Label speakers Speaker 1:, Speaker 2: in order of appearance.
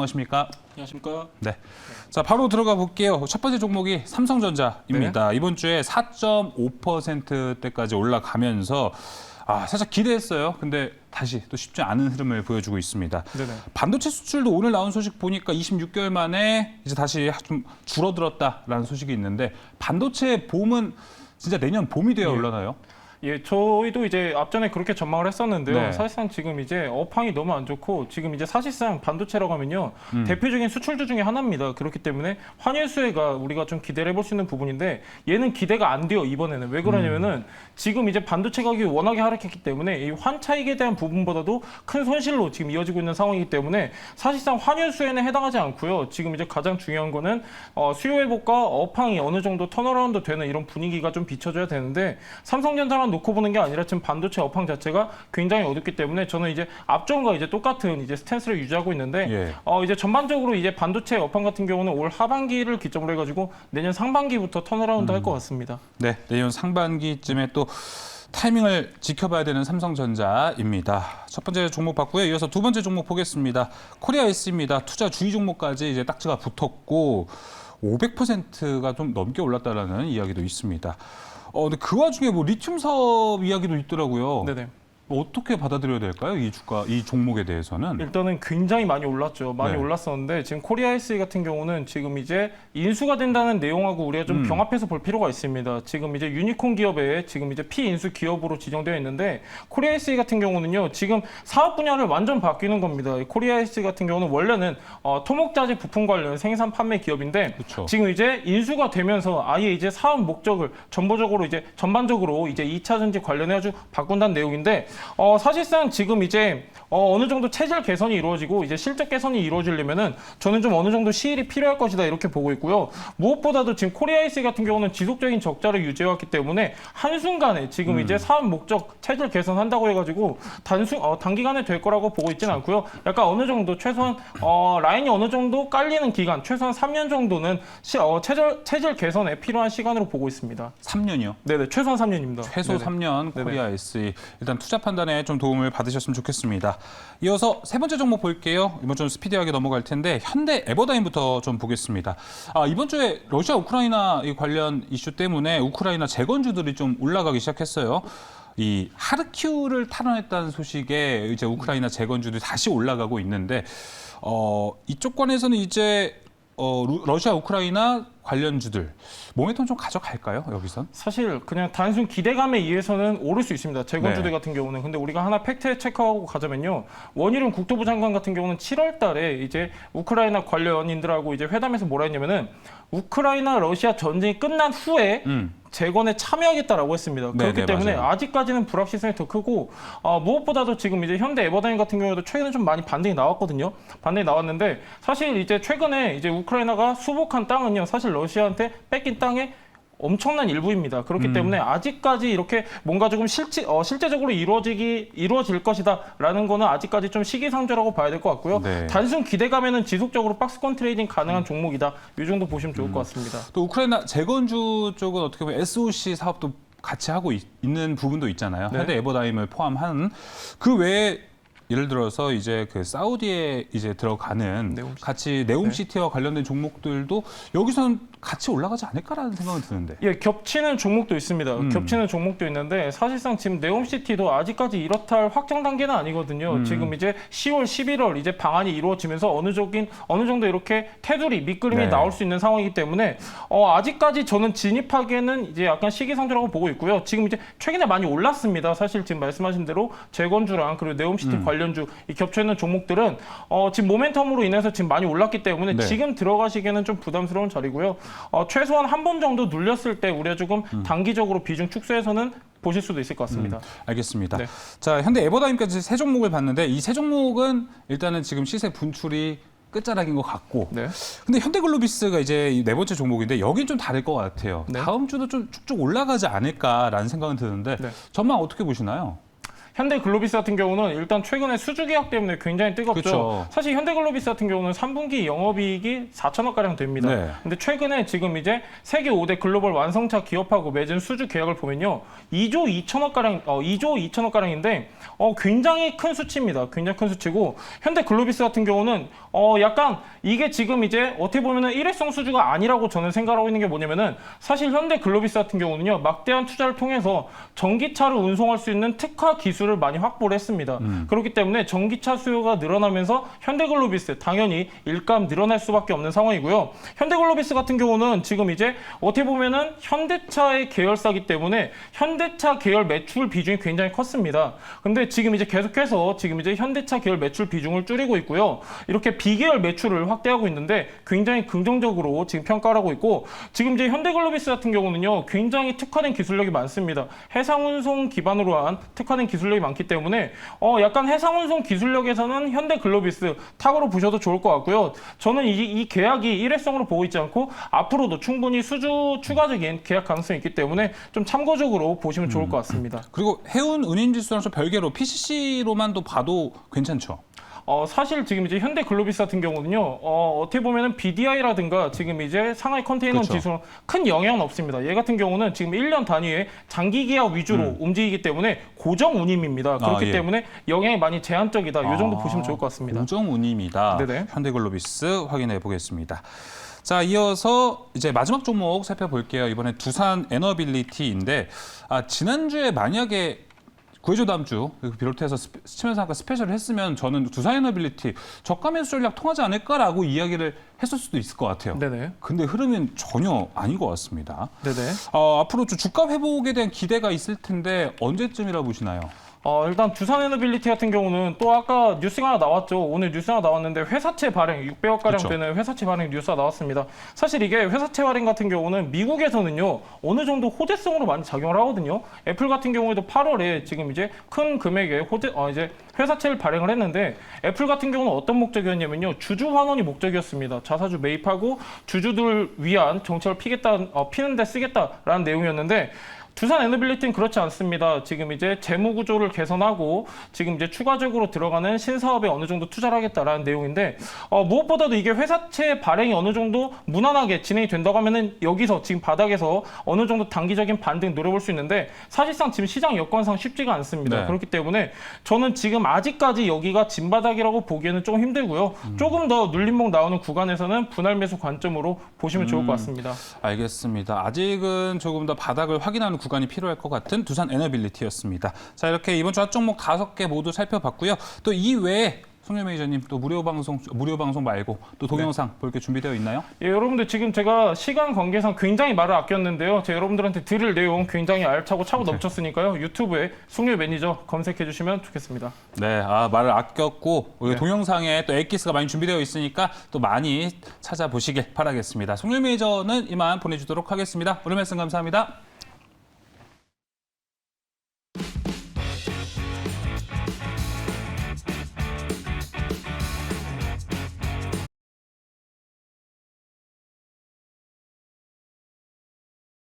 Speaker 1: 안녕하십니까?
Speaker 2: 안녕하십니까?
Speaker 1: 네. 자, 바로 들어가 볼게요. 첫 번째 종목이 삼성전자입니다.
Speaker 2: 네.
Speaker 1: 이번 주에 4.5%대까지 올라가면서 살짝 기대했어요. 근데 다시 또 쉽지 않은 흐름을 보여주고 있습니다.
Speaker 2: 네네.
Speaker 1: 반도체 수출도 오늘 나온 소식 보니까 26개월 만에 이제 다시 좀 줄어들었다라는 소식이 있는데 반도체 봄은 진짜 내년 봄이 되어 올라나요?
Speaker 2: 예, 저희도 이제 앞전에 그렇게 전망을 했었는데요.
Speaker 1: 네.
Speaker 2: 사실상 지금 이제 업황이 너무 안 좋고 지금 이제 사실상 반도체라고 하면요. 대표적인 수출주 중에 하나입니다. 그렇기 때문에 환율 수혜가 우리가 좀 기대를 해볼 수 있는 부분인데 얘는 기대가 안 돼요, 이번에는. 왜 그러냐면은 지금 이제 반도체 가격이 워낙에 하락했기 때문에 이 환차익에 대한 부분보다도 큰 손실로 지금 이어지고 있는 상황이기 때문에 사실상 환율 수혜는 해당하지 않고요. 지금 이제 가장 중요한 거는 수요 회복과 업황이 어느 정도 턴어라운드 되는 이런 분위기가 좀 비춰져야 되는데 삼성전자만 놓고 보는 게 아니라 지금 반도체 업황 자체가 굉장히 어둡기 때문에 저는 이제 앞전과 이제 똑같은 이제 스탠스를 유지하고 있는데 이제 전반적으로 이제 반도체 업황 같은 경우는 올 하반기를 기점으로 해가지고 내년 상반기부터 턴어라운드 할 것 같습니다.
Speaker 1: 네, 내년 상반기쯤에 또 타이밍을 지켜봐야 되는 삼성전자입니다. 첫 번째 종목 봤고요. 이어서 두 번째 종목 보겠습니다. 코리아S입니다. 투자 주의 종목까지 이제 딱지가 붙었고 500%가 좀 넘게 올랐다라는 이야기도 있습니다. 근데 그 와중에 뭐 리튬 사업 이야기도 있더라고요.
Speaker 2: 네네.
Speaker 1: 어떻게 받아들여야 될까요? 이 종목에 대해서는?
Speaker 2: 일단은 굉장히 많이 올랐죠. 많이
Speaker 1: 네.
Speaker 2: 올랐었는데 지금 코리아SE 같은 경우는 지금 이제 인수가 된다는 내용하고 우리가 좀 병합해서 볼 필요가 있습니다. 지금 이제 유니콘 기업에 지금 이제 피인수 기업으로 지정되어 있는데 코리아SE 같은 경우는요. 지금 사업 분야를 완전 바뀌는 겁니다. 코리아SE 같은 경우는 원래는 토목자재 부품 관련 생산 판매 기업인데
Speaker 1: 그쵸.
Speaker 2: 지금 이제 인수가 되면서 아예 이제 사업 목적을 전반적으로 이제 2차 전지 관련해 가지고 바꾼다는 내용인데 사실상 지금 이제 어느 정도 체질 개선이 이루어지고 이제 실적 개선이 이루어지려면은 저는 좀 어느 정도 시일이 필요할 것이다 이렇게 보고 있고요. 무엇보다도 지금 코리아SE 같은 경우는 지속적인 적자를 유지해왔기 때문에 한순간에 지금 이제 사업 목적 체질 개선한다고 해가지고 단기간에 될 거라고 보고 있지는 않고요. 약간 어느 정도 최소한 라인이 어느 정도 깔리는 기간 최소한 3년 정도는 체질 개선에 필요한 시간으로 보고 있습니다.
Speaker 1: 3년이요?
Speaker 2: 네네, 최소한 3년입니다.
Speaker 1: 최소
Speaker 2: 네네.
Speaker 1: 3년 코리아SE. 일단 투자 판단에 좀 도움을 받으셨으면 좋겠습니다. 이어서 세 번째 종목 볼게요. 이번 좀 스피디하게 넘어갈 텐데 현대 에버다임부터 좀 보겠습니다. 이번 주에 러시아 우크라이나 관련 이슈 때문에 우크라이나 재건주들이 좀 올라가기 시작했어요. 이 하르키우를 탈환했다는 소식에 이제 우크라이나 재건주들이 다시 올라가고 있는데 이쪽 관에서는 이제 러시아 우크라이나 관련주들 모멘텀 좀 가져갈까요? 여기선?
Speaker 2: 사실 그냥 단순 기대감에 의해서는 오를 수 있습니다. 재건주들
Speaker 1: 네.
Speaker 2: 같은 경우는. 근데 우리가 하나 팩트 체크하고 가자면요. 원희룡 국토부 장관 같은 경우는 7월 달에 이제 우크라이나 관련인들하고 이제 회담에서 뭐라 했냐면은 우크라이나 러시아 전쟁이 끝난 후에 재건에 참여하겠다라고 했습니다. 그렇기 때문에
Speaker 1: 맞아요.
Speaker 2: 아직까지는 불확실성이 더 크고 무엇보다도 지금 이제 현대 에버다임 같은 경우도 최근에 좀 많이 반등이 나왔거든요. 반등이 나왔는데 사실 이제 최근에 이제 우크라이나가 수복한 땅은요. 사실 러시아한테 뺏긴 땅에 엄청난 일부입니다. 그렇기 때문에 아직까지 이렇게 뭔가 조금 실제적으로 이루어질 것이다라는 거는 아직까지 좀 시기상조라고 봐야 될 것 같고요.
Speaker 1: 네.
Speaker 2: 단순 기대감에는 지속적으로 박스권 트레이딩 가능한 종목이다. 이 정도 보시면 좋을 것 같습니다.
Speaker 1: 또 우크라이나 재건주 쪽은 어떻게 보면 SOC 사업도 같이 하고 있는 부분도 있잖아요.
Speaker 2: 네.
Speaker 1: 현대 에버다임을 포함한 그 외에 예를 들어서 이제 그 사우디에 이제 들어가는
Speaker 2: 네옴시티.
Speaker 1: 같이 네옴시티와 관련된 종목들도 여기서는 같이 올라가지 않을까라는 생각은 드는데.
Speaker 2: 예, 겹치는 종목도 있습니다. 겹치는 종목도 있는데 사실상 지금 네옴시티도 아직까지 이렇다 할 확정 단계는 아니거든요. 지금 이제 10월, 11월 이제 방안이 이루어지면서 어느 정도 이렇게 테두리, 밑그림이
Speaker 1: 네.
Speaker 2: 나올 수 있는 상황이기 때문에 아직까지 저는 진입하기에는 이제 약간 시기상조라고 보고 있고요. 지금 이제 최근에 많이 올랐습니다. 사실 지금 말씀하신 대로 재건주랑 그리고 네옴시티 관련주 이 겹쳐 있는 종목들은 지금 모멘텀으로 인해서 지금 많이 올랐기 때문에
Speaker 1: 네.
Speaker 2: 지금 들어가시기에는 좀 부담스러운 자리고요. 최소한 한 번 정도 눌렸을 때 우리가 조금 단기적으로 비중 축소해서는 보실 수도 있을 것 같습니다.
Speaker 1: 알겠습니다.
Speaker 2: 네.
Speaker 1: 자, 현대 에버다임까지 세 종목을 봤는데 이 세 종목은 일단은 지금 시세 분출이 끝자락인 것 같고.
Speaker 2: 네.
Speaker 1: 근데 현대글로비스가 이제 네 번째 종목인데 여긴 좀 다를 것 같아요.
Speaker 2: 네.
Speaker 1: 다음 주도 좀 쭉쭉 올라가지 않을까라는 생각은 드는데
Speaker 2: 네.
Speaker 1: 전망 어떻게 보시나요?
Speaker 2: 현대글로비스 같은 경우는 일단 최근에 수주 계약 때문에 굉장히 뜨겁죠.
Speaker 1: 그쵸.
Speaker 2: 사실 현대글로비스 같은 경우는 3분기 영업이익이 4천억가량 됩니다.
Speaker 1: 네.
Speaker 2: 근데 최근에 지금 이제 세계 5대 글로벌 완성차 기업하고 맺은 수주 계약을 보면요. 2조 2천억가량인데 굉장히 큰 수치입니다. 굉장히 큰 수치고 현대글로비스 같은 경우는 약간 이게 지금 이제 어떻게 보면은 일회성 수주가 아니라고 저는 생각하고 있는 게 뭐냐면은 사실 현대글로비스 같은 경우는요 막대한 투자를 통해서 전기차를 운송할 수 있는 특화 기술을 많이 확보를 했습니다. 그렇기 때문에 전기차 수요가 늘어나면서 현대글로비스 당연히 일감 늘어날 수밖에 없는 상황이고요. 현대글로비스 같은 경우는 지금 이제 어떻게 보면은 현대차의 계열사기 때문에 현대차 계열 매출 비중이 굉장히 컸습니다. 근데 지금 이제 계속해서 지금 이제 현대차 계열 매출 비중을 줄이고 있고요. 이렇게 비계열 매출을 확대하고 있는데 굉장히 긍정적으로 지금 평가를 하고 있고 지금 이제 현대글로비스 같은 경우는요 굉장히 특화된 기술력이 많습니다. 해상운송 기반으로 한 특화된 기술력이 많기 때문에 약간 해상운송 기술력에서는 현대글로비스 탁으로 보셔도 좋을 것 같고요. 저는 이 계약이 일회성으로 보고 있지 않고 앞으로도 충분히 수주 추가적인 계약 가능성이 있기 때문에 좀 참고적으로 보시면 좋을 것 같습니다.
Speaker 1: 그리고 해운 은인지수랑 좀 별개로 PCC로만도 봐도 괜찮죠.
Speaker 2: 사실 지금 이제 현대글로비스 같은 경우는요, 어떻게 보면은 BDI라든가 지금 이제 상하이 컨테이너
Speaker 1: 그렇죠.
Speaker 2: 지수는 큰 영향은 없습니다. 얘 같은 경우는 지금 1년 단위의 장기 계약 위주로 움직이기 때문에 고정 운임입니다. 그렇기
Speaker 1: 예.
Speaker 2: 때문에 영향이 많이 제한적이다. 이 정도 보시면 좋을 것 같습니다.
Speaker 1: 고정 운임이다.
Speaker 2: 네네.
Speaker 1: 현대글로비스 확인해 보겠습니다. 자, 이어서 이제 마지막 종목 살펴볼게요. 이번에 두산 에너빌리티인데 지난주에 만약에 구해줘 다음 주 비롯해서 치면상가 스페셜을 했으면 저는 두산 에너빌리티 저가 매수 전략 통하지 않을까라고 이야기를 했을 수도 있을 것 같아요.
Speaker 2: 네네.
Speaker 1: 근데 흐름은 전혀 아닌 것 같습니다.
Speaker 2: 네네.
Speaker 1: 앞으로 좀 주가 회복에 대한 기대가 있을 텐데 언제쯤이라 보시나요?
Speaker 2: 일단 두산 에너빌리티 같은 경우는 또 아까 뉴스가 하나 나왔죠. 오늘 뉴스 하나 나왔는데 회사채 발행 600억가량
Speaker 1: 그렇죠.
Speaker 2: 되는 회사채 발행 뉴스가 나왔습니다. 사실 이게 회사채 발행 같은 경우는 미국에서는요 어느 정도 호재성으로 많이 작용을 하거든요. 애플 같은 경우에도 8월에 지금 이제 큰 금액의 이제 회사채를 발행을 했는데 애플 같은 경우는 어떤 목적이었냐면요 주주 환원이 목적이었습니다. 자사주 매입하고 주주들 위한 정책을 피는데 쓰겠다라는 내용이었는데. 두산 에너빌리티는 그렇지 않습니다. 지금 이제 재무 구조를 개선하고 지금 이제 추가적으로 들어가는 신사업에 어느 정도 투자를 하겠다라는 내용인데 무엇보다도 이게 회사채 발행이 어느 정도 무난하게 진행이 된다고 하면은 여기서 지금 바닥에서 어느 정도 단기적인 반등 노려볼 수 있는데 사실상 지금 시장 여건상 쉽지가 않습니다.
Speaker 1: 네.
Speaker 2: 그렇기 때문에 저는 지금 아직까지 여기가 진바닥이라고 보기에는 좀 힘들고요. 조금 더 눌림목 나오는 구간에서는 분할 매수 관점으로 보시면 좋을 것 같습니다.
Speaker 1: 알겠습니다. 아직은 조금 더 바닥을 확인하는 구간이 필요할 것 같은 두산 에너빌리티였습니다. 자, 이렇게 이번 주 핫종목 5개 모두 살펴봤고요. 또 이외에 송유 매니저님 또 무료 방송 말고 또 동영상 볼 게 준비되어 있나요?
Speaker 2: 예, 여러분들 지금 제가 시간 관계상 굉장히 말을 아꼈는데요. 제가 여러분들한테 드릴 내용 굉장히 알차고 차고 넘쳤으니까요. 유튜브에 송유 매니저 검색해 주시면 좋겠습니다.
Speaker 1: 네, 말을 아꼈고 우리
Speaker 2: 네.
Speaker 1: 동영상에 또 엑기스가 많이 준비되어 있으니까 또 많이 찾아보시길 바라겠습니다. 송유 매니저는 이만 보내주도록 하겠습니다. 오늘 말씀 감사합니다.